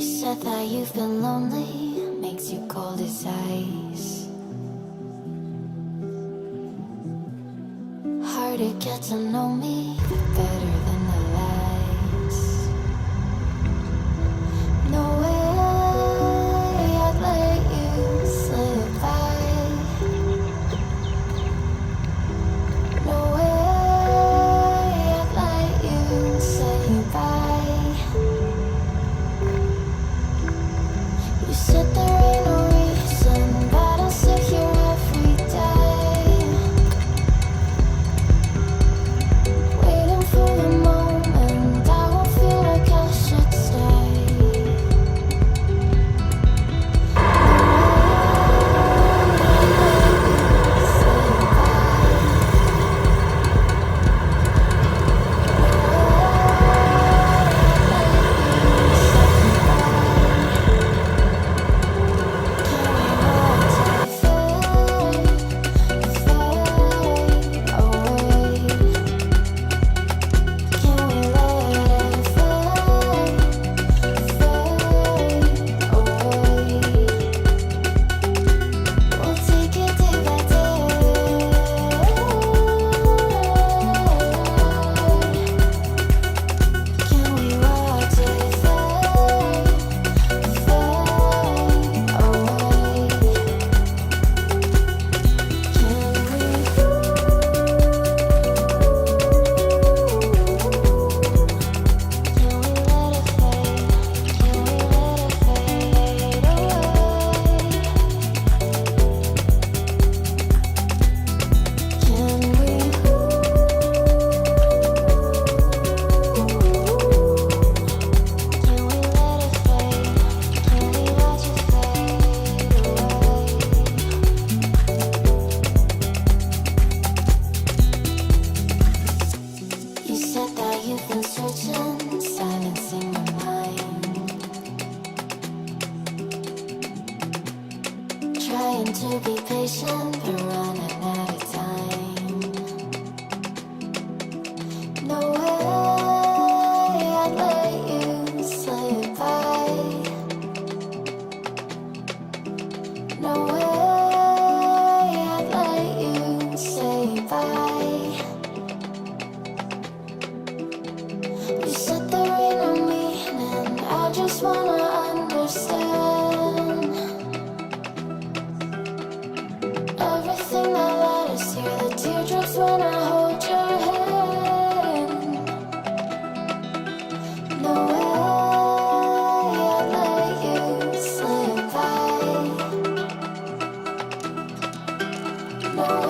You said that you've been lonely, makes you cold as ice. Hard to get to know me better than the lights. No way I'd let you slip by. No way I'd let you say bye. You said there ain't no reason, but I'll sit here every day, waiting for the moment I won't feel like I should stay. You've been searching, silencing my mind, trying to be patient, but running out of time. No way I'd let you slip by. No way I'd let you say bye. You said there ain't no meaning, I just wanna understand everything that led us here, the teardrops when I hold your hand. No way I'd let you slip by. No way.